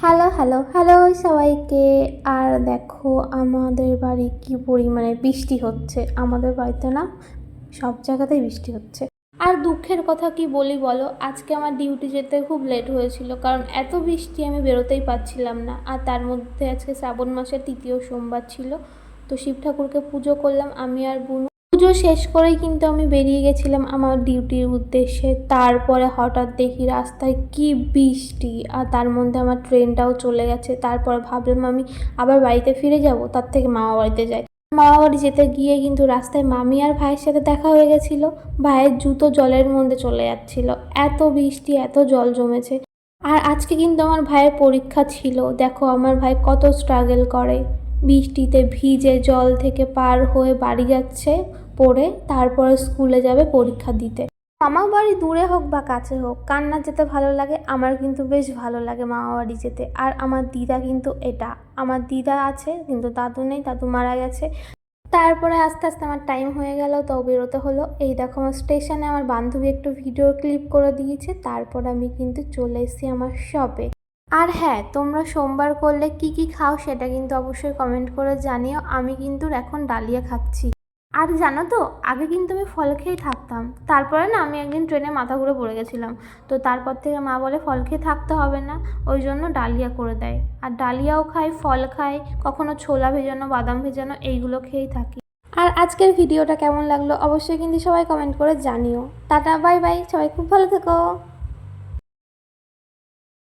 Hello, hello, hello সবাইকে। আর দেখো আমাদের বাড়ি কি পরিমাণে বৃষ্টি হচ্ছে। আমাদের বাড়িতে না সব জায়গাতেই বৃষ্টি হচ্ছে। আর দুঃখের কথা কি বলি বলো, আজকে আমার ডিউটি যেতে খুব লেট হয়েছিল, কারণ এত বৃষ্টি আমি বেরোতেই পারছিলাম না। আর তার মধ্যে আজকে শ্রাবণ মাসের ৩য় সোমবার ছিল, তো শিব ঠাকুরকে পুজো করলাম আমি আর বুনু। পুজো শেষ করেই কিন্তু আমি বেরিয়ে গেছিলাম আমার ডিউটির উদ্দেশ্যে। তারপরে হঠাৎ দেখি রাস্তায় কি বৃষ্টি, আর তার মধ্যে আমার ট্রেনটাও চলে গেছে। তারপর ভাবলাম আমি আবার বাড়িতে ফিরে যাব, তার থেকে মামা বাড়িতে যাই। মামা বাড়ি যেতে গিয়ে কিন্তু রাস্তায় মামি আর ভাইয়ের সাথে দেখা হয়ে গেছিলো। ভাইয়ের জুতো জলের মধ্যে চলে যাচ্ছিল, এত বৃষ্টি, এত জল জমেছে। আর আজকে কিন্তু আমার ভাইয়ের পরীক্ষা ছিল। দেখো আমার ভাই কত স্ট্রাগল করে, বৃষ্টিতে ভিজে জল থেকে পার হয়ে বাড়ি যাচ্ছে পড়ে, তারপরে স্কুলে যাবে পরীক্ষা দিতে। মামা বাড়ি দূরে হোক বা কাছে হোক, কার না যেতে ভালো লাগে? আমার কিন্তু বেশ ভালো লাগে মামা বাড়ি যেতে। আর আমার দিদা কিন্তু এটা, আমার দিদা আছে কিন্তু দাদু নেই, দাদু মারা গেছে। তারপরে আস্তে আস্তে আমার টাইম হয়ে গেল, তো বেরোতে হলো। এই দেখো আমার স্টেশনে আমার বান্ধবী একটু ভিডিও ক্লিপ করে দিয়েছে, তারপর আমি কিন্তু চলে এসেছি আমার শপে। আর হ্যাঁ, তোমরা সোমবার করলে কি কি খাও সেটা কিন্তু অবশ্যই কমেন্ট করে জানিও। আমি কিন্তু এখন ডালিয়া খাচ্ছি। আর জানো তো, আগে কিন্তু আমি ফল খেয়েই থাকতাম। তারপরে না আমি একদিন ট্রেনে মাথা ঘুরে পড়ে গেছিলাম, তো তারপর থেকে মা বলে ফল খেয়ে থাকতে হবে না, ওই জন্য ডালিয়া করে দেয়। আর ডালিয়াও খাই, ফল খাই, কখনো ছোলা ভেজানো, বাদাম ভেজানো, এইগুলো খেয়েই থাকি। আর আজকের ভিডিওটা কেমন লাগলো অবশ্যই কিন্তু সবাই কমেন্ট করে জানিও। টাটা, বাই বাই, সবাই খুব ভালো থেকো।